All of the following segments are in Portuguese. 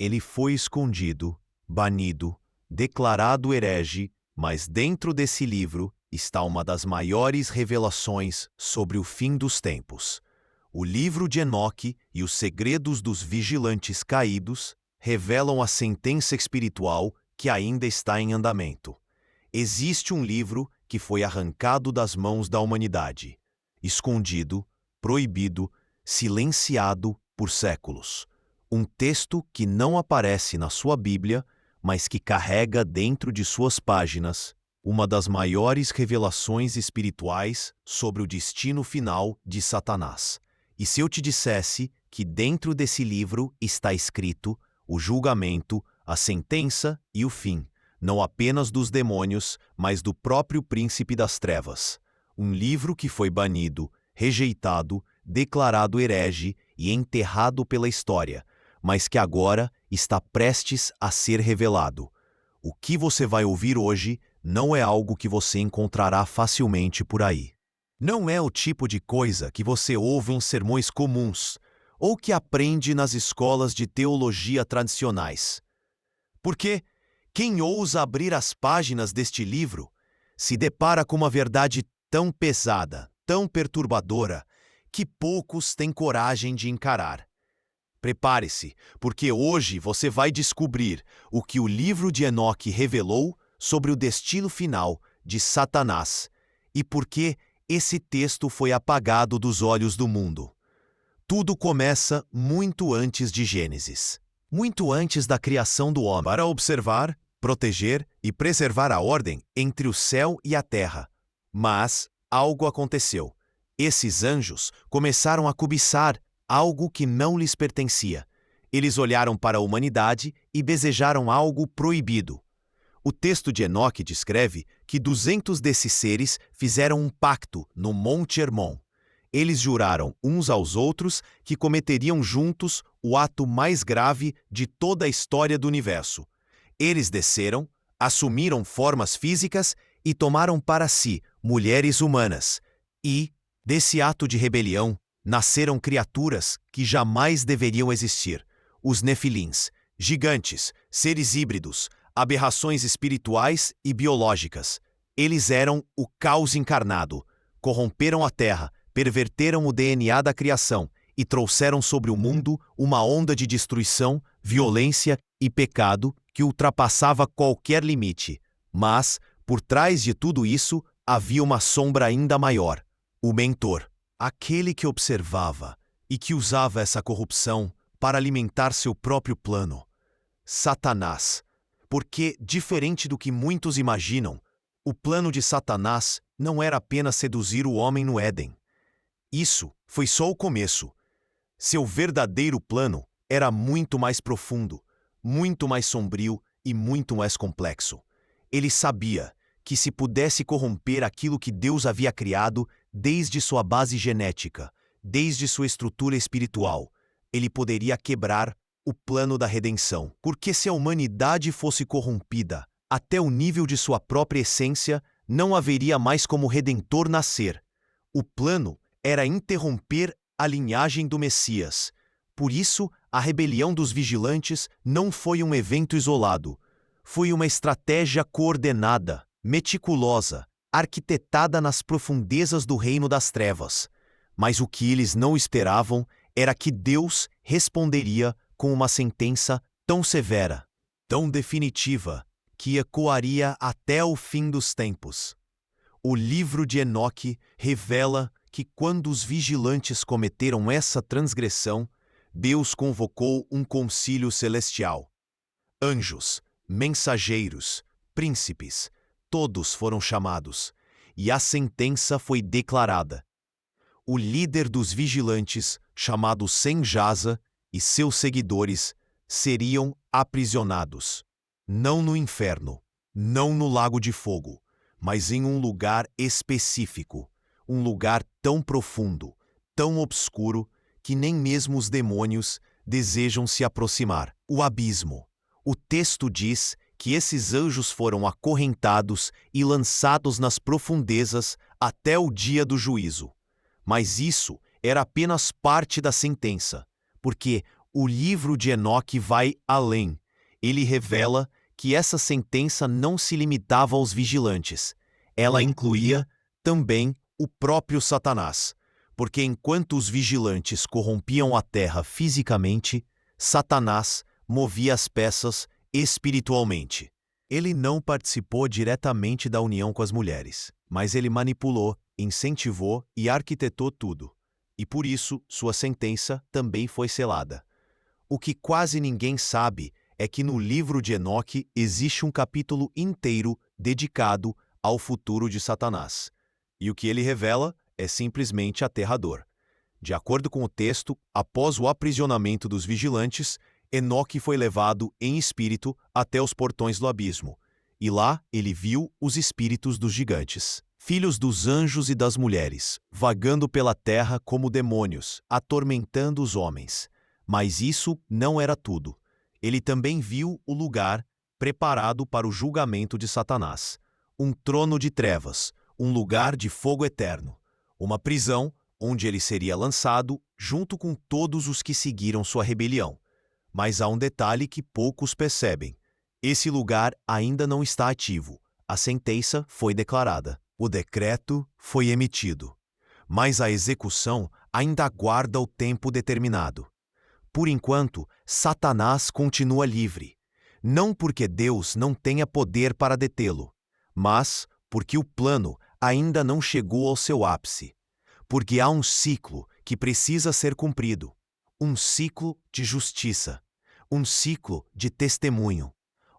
Ele foi escondido, banido, declarado herege, mas dentro desse livro está uma das maiores revelações sobre o fim dos tempos. O livro de Enoque e os segredos dos vigilantes caídos revelam a sentença espiritual que ainda está em andamento. Existe um livro que foi arrancado das mãos da humanidade, escondido, proibido, silenciado por séculos. Um texto que não aparece na sua Bíblia, mas que carrega dentro de suas páginas uma das maiores revelações espirituais sobre o destino final de Satanás. E se eu te dissesse que dentro desse livro está escrito o julgamento, a sentença e o fim, não apenas dos demônios, mas do próprio príncipe das trevas. Um livro que foi banido, rejeitado, declarado herege e enterrado pela história, mas que agora está prestes a ser revelado. O que você vai ouvir hoje não é algo que você encontrará facilmente por aí. Não é o tipo de coisa que você ouve em sermões comuns ou que aprende nas escolas de teologia tradicionais. Porque quem ousa abrir as páginas deste livro se depara com uma verdade tão pesada, tão perturbadora, que poucos têm coragem de encarar. Prepare-se, porque hoje você vai descobrir o que o livro de Enoque revelou sobre o destino final de Satanás e por que esse texto foi apagado dos olhos do mundo. Tudo começa muito antes de Gênesis, muito antes da criação do homem, para observar, proteger e preservar a ordem entre o céu e a terra. Mas algo aconteceu. Esses anjos começaram a cobiçar algo que não lhes pertencia. Eles olharam para a humanidade e desejaram algo proibido. O texto de Enoque descreve que 200 desses seres fizeram um pacto no Monte Hermon. Eles juraram uns aos outros que cometeriam juntos o ato mais grave de toda a história do universo. Eles desceram, assumiram formas físicas e tomaram para si mulheres humanas. E, desse ato de rebelião, nasceram criaturas que jamais deveriam existir: os Nefilins, gigantes, seres híbridos, aberrações espirituais e biológicas. Eles eram o caos encarnado, corromperam a terra, perverteram o DNA da criação e trouxeram sobre o mundo uma onda de destruição, violência e pecado que ultrapassava qualquer limite. Mas, por trás de tudo isso, havia uma sombra ainda maior: o mentor, aquele que observava e que usava essa corrupção para alimentar seu próprio plano. Satanás. Porque, diferente do que muitos imaginam, o plano de Satanás não era apenas seduzir o homem no Éden. Isso foi só o começo. Seu verdadeiro plano era muito mais profundo, muito mais sombrio e muito mais complexo. Ele sabia que se pudesse corromper aquilo que Deus havia criado desde sua base genética, desde sua estrutura espiritual, ele poderia quebrar o plano da redenção. Porque se a humanidade fosse corrompida até o nível de sua própria essência, não haveria mais como Redentor nascer. O plano era interromper a linhagem do Messias. Por isso, a rebelião dos vigilantes não foi um evento isolado. Foi uma estratégia coordenada, meticulosa, arquitetada nas profundezas do reino das trevas. Mas o que eles não esperavam era que Deus responderia com uma sentença tão severa, tão definitiva, que ecoaria até o fim dos tempos. O livro de Enoque revela que quando os vigilantes cometeram essa transgressão, Deus convocou um concílio celestial. Anjos, mensageiros, príncipes, todos foram chamados, e a sentença foi declarada. O líder dos vigilantes, chamado Senjasa, e seus seguidores seriam aprisionados, não no inferno, não no lago de fogo, mas em um lugar específico, um lugar tão profundo, tão obscuro, que nem mesmo os demônios desejam se aproximar: o abismo. O texto diz que esses anjos foram acorrentados e lançados nas profundezas até o dia do juízo. Mas isso era apenas parte da sentença, porque o livro de Enoque vai além. Ele revela que essa sentença não se limitava aos vigilantes. Ela incluía também o próprio Satanás, porque enquanto os vigilantes corrompiam a terra fisicamente, Satanás movia as peças espiritualmente. Ele não participou diretamente da união com as mulheres, mas ele manipulou, incentivou e arquitetou tudo. E por isso, sua sentença também foi selada. O que quase ninguém sabe é que no livro de Enoque existe um capítulo inteiro dedicado ao futuro de Satanás. E o que ele revela é simplesmente aterrador. De acordo com o texto, após o aprisionamento dos vigilantes, Enoque foi levado em espírito até os portões do abismo, e lá ele viu os espíritos dos gigantes, filhos dos anjos e das mulheres, vagando pela terra como demônios, atormentando os homens. Mas isso não era tudo. Ele também viu o lugar preparado para o julgamento de Satanás, um trono de trevas, um lugar de fogo eterno, uma prisão onde ele seria lançado junto com todos os que seguiram sua rebelião. Mas há um detalhe que poucos percebem. Esse lugar ainda não está ativo. A sentença foi declarada. O decreto foi emitido. Mas a execução ainda aguarda o tempo determinado. Por enquanto, Satanás continua livre. Não porque Deus não tenha poder para detê-lo, mas porque o plano ainda não chegou ao seu ápice. Porque há um ciclo que precisa ser cumprido. Um ciclo de justiça, um ciclo de testemunho,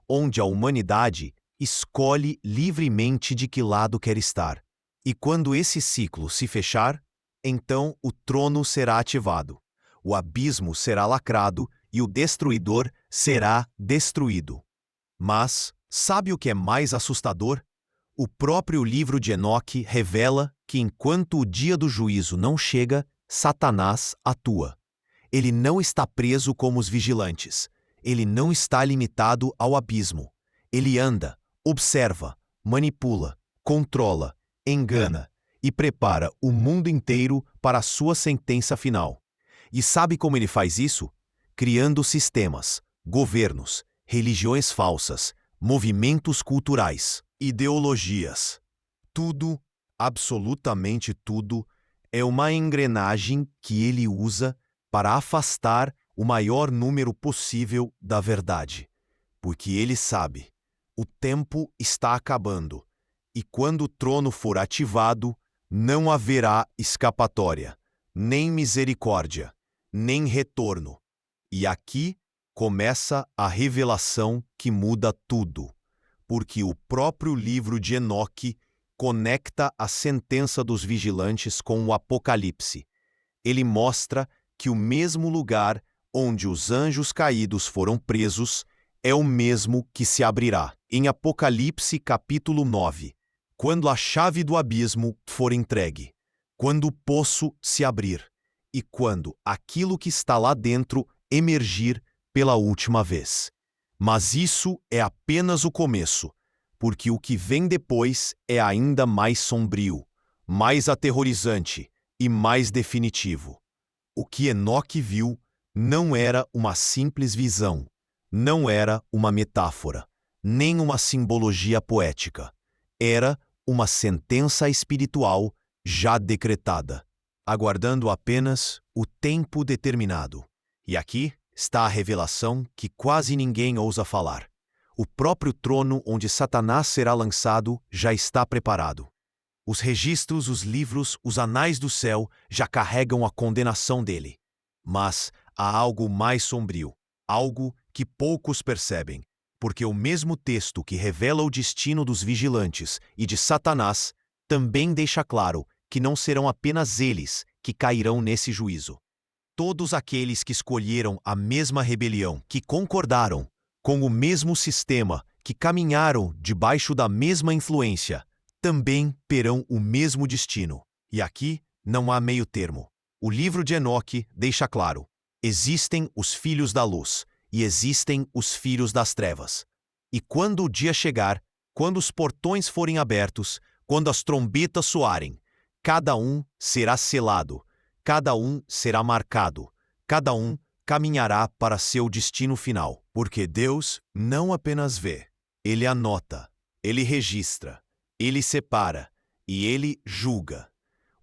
onde a humanidade escolhe livremente de que lado quer estar. E quando esse ciclo se fechar, então o trono será ativado, o abismo será lacrado e o destruidor será destruído. Mas, sabe o que é mais assustador? O próprio livro de Enoque revela que enquanto o dia do juízo não chega, Satanás atua. Ele não está preso como os vigilantes. Ele não está limitado ao abismo. Ele anda, observa, manipula, controla, engana e prepara o mundo inteiro para a sua sentença final. E sabe como ele faz isso? Criando sistemas, governos, religiões falsas, movimentos culturais, ideologias. Tudo, absolutamente tudo, é uma engrenagem que ele usa para afastar o maior número possível da verdade. Porque ele sabe, o tempo está acabando, e quando o trono for ativado, não haverá escapatória, nem misericórdia, nem retorno. E aqui começa a revelação que muda tudo, porque o próprio livro de Enoque conecta a sentença dos vigilantes com o Apocalipse. Ele mostra que o mesmo lugar onde os anjos caídos foram presos é o mesmo que se abrirá. Em Apocalipse capítulo 9, quando a chave do abismo for entregue, quando o poço se abrir e quando aquilo que está lá dentro emergir pela última vez. Mas isso é apenas o começo, porque o que vem depois é ainda mais sombrio, mais aterrorizante e mais definitivo. O que Enoque viu não era uma simples visão, não era uma metáfora, nem uma simbologia poética. Era uma sentença espiritual já decretada, aguardando apenas o tempo determinado. E aqui está a revelação que quase ninguém ousa falar. O próprio trono onde Satanás será lançado já está preparado. Os registros, os livros, os anais do céu já carregam a condenação dele. Mas há algo mais sombrio, algo que poucos percebem, porque o mesmo texto que revela o destino dos vigilantes e de Satanás também deixa claro que não serão apenas eles que cairão nesse juízo. Todos aqueles que escolheram a mesma rebelião, que concordaram com o mesmo sistema, que caminharam debaixo da mesma influência, também terão o mesmo destino. E aqui não há meio termo. O livro de Enoque deixa claro: existem os filhos da luz e existem os filhos das trevas. E quando o dia chegar, quando os portões forem abertos, quando as trombetas soarem, cada um será selado, cada um será marcado, cada um caminhará para seu destino final. Porque Deus não apenas vê, Ele anota, Ele registra, Ele separa e Ele julga.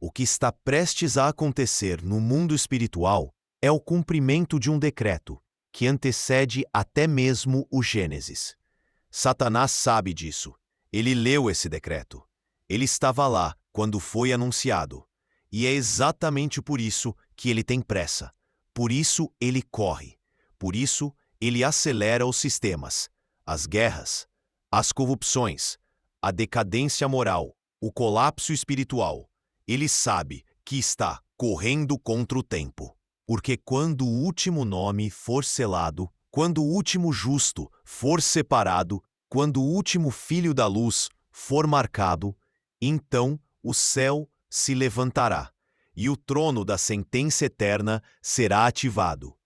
O que está prestes a acontecer no mundo espiritual é o cumprimento de um decreto que antecede até mesmo o Gênesis. Satanás sabe disso. Ele leu esse decreto. Ele estava lá quando foi anunciado. E é exatamente por isso que ele tem pressa. Por isso ele corre. Por isso ele acelera os sistemas, as guerras, as corrupções, a decadência moral, o colapso espiritual. Ele sabe que está correndo contra o tempo. Porque quando o último nome for selado, quando o último justo for separado, quando o último filho da luz for marcado, então o céu se levantará, e o trono da sentença eterna será ativado.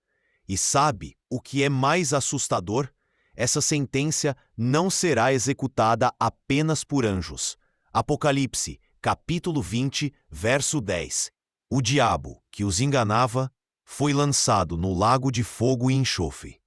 E sabe o que é mais assustador? Essa sentença não será executada apenas por anjos. Apocalipse, capítulo 20, verso 10. O diabo, que os enganava, foi lançado no lago de fogo e enxofre,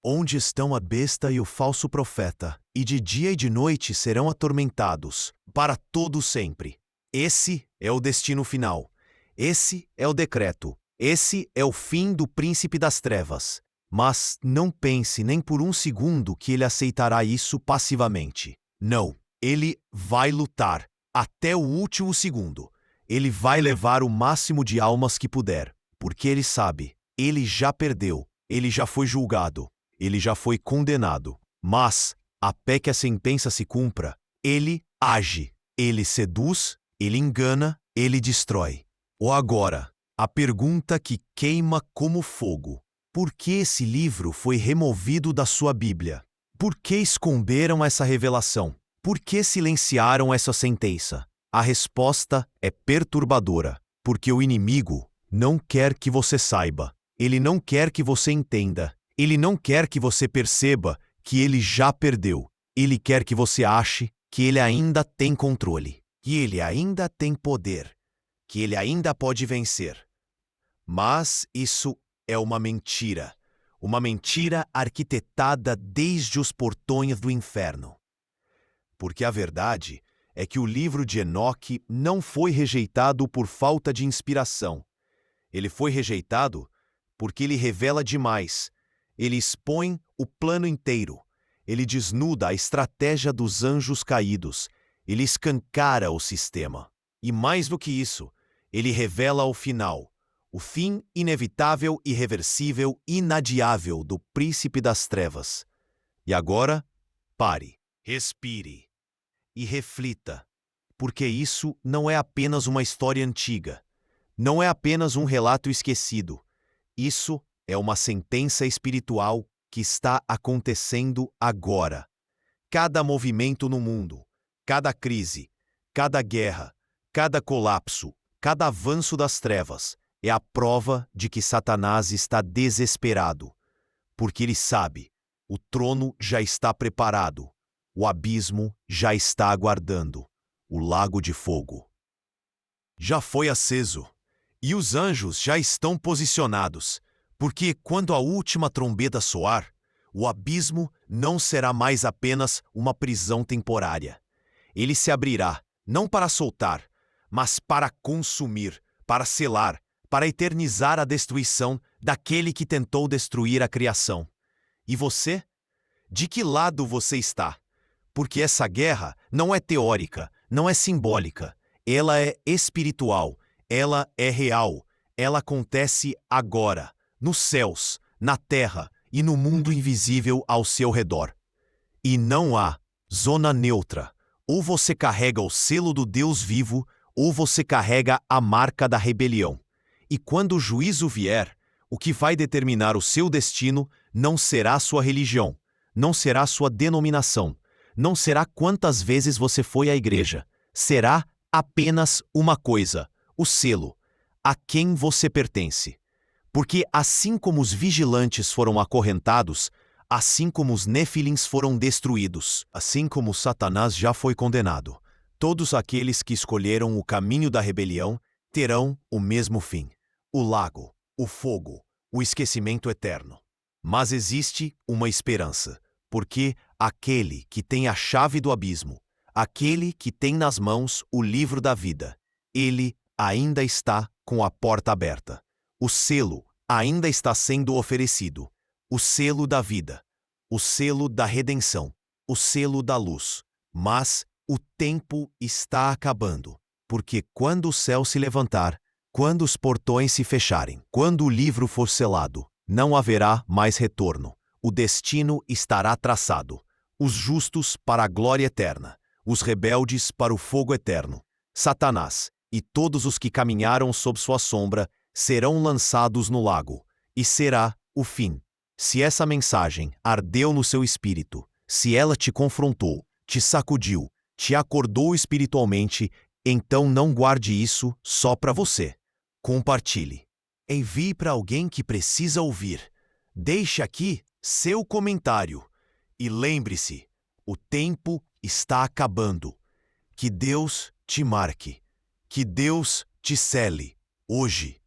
onde estão a besta e o falso profeta, e de dia e de noite serão atormentados, para todo sempre. Esse é o destino final. Esse é o decreto. Esse é o fim do príncipe das trevas. Mas não pense nem por um segundo que ele aceitará isso passivamente. Não, ele vai lutar até o último segundo. Ele vai levar o máximo de almas que puder, porque ele sabe, ele já perdeu, ele já foi julgado, ele já foi condenado. Mas, até que a sentença se cumpra, ele age, ele seduz, ele engana, ele destrói. Ou agora, a pergunta que queima como fogo: por que esse livro foi removido da sua Bíblia? Por que esconderam essa revelação? Por que silenciaram essa sentença? A resposta é perturbadora, porque o inimigo não quer que você saiba, ele não quer que você entenda, ele não quer que você perceba que ele já perdeu, ele quer que você ache que ele ainda tem controle, que ele ainda tem poder, que ele ainda pode vencer. Mas isso é uma mentira arquitetada desde os portões do inferno. Porque a verdade é que o livro de Enoque não foi rejeitado por falta de inspiração. Ele foi rejeitado porque ele revela demais. Ele expõe o plano inteiro. Ele desnuda a estratégia dos anjos caídos. Ele escancara o sistema. E mais do que isso, ele revela o final. O fim inevitável, irreversível, inadiável do príncipe das trevas. E agora, pare, respire e reflita, porque isso não é apenas uma história antiga, não é apenas um relato esquecido. Isso é uma sentença espiritual que está acontecendo agora. Cada movimento no mundo, cada crise, cada guerra, cada colapso, cada avanço das trevas é a prova de que Satanás está desesperado, porque ele sabe, o trono já está preparado, o abismo já está aguardando, o lago de fogo já foi aceso, e os anjos já estão posicionados, porque quando a última trombeta soar, o abismo não será mais apenas uma prisão temporária. Ele se abrirá, não para soltar, mas para consumir, para selar, para eternizar a destruição daquele que tentou destruir a criação. E você? De que lado você está? Porque essa guerra não é teórica, não é simbólica. Ela é espiritual, ela é real, ela acontece agora, nos céus, na terra e no mundo invisível ao seu redor. E não há zona neutra. Ou você carrega o selo do Deus vivo, ou você carrega a marca da rebelião. E quando o juízo vier, o que vai determinar o seu destino não será sua religião, não será sua denominação, não será quantas vezes você foi à igreja. Será apenas uma coisa: o selo, a quem você pertence. Porque assim como os vigilantes foram acorrentados, assim como os nefilins foram destruídos, assim como Satanás já foi condenado, todos aqueles que escolheram o caminho da rebelião terão o mesmo fim: o lago, o fogo, o esquecimento eterno. Mas existe uma esperança, porque aquele que tem a chave do abismo, aquele que tem nas mãos o livro da vida, ele ainda está com a porta aberta. O selo ainda está sendo oferecido. O selo da vida, o selo da redenção, o selo da luz. Mas o tempo está acabando, porque quando o céu se levantar, quando os portões se fecharem, quando o livro for selado, não haverá mais retorno. O destino estará traçado. Os justos para a glória eterna, os rebeldes para o fogo eterno. Satanás e todos os que caminharam sob sua sombra serão lançados no lago, e será o fim. Se essa mensagem ardeu no seu espírito, se ela te confrontou, te sacudiu, te acordou espiritualmente, então não guarde isso só para você. Compartilhe. Envie para alguém que precisa ouvir. Deixe aqui seu comentário. E lembre-se, o tempo está acabando. Que Deus te marque. Que Deus te cele hoje.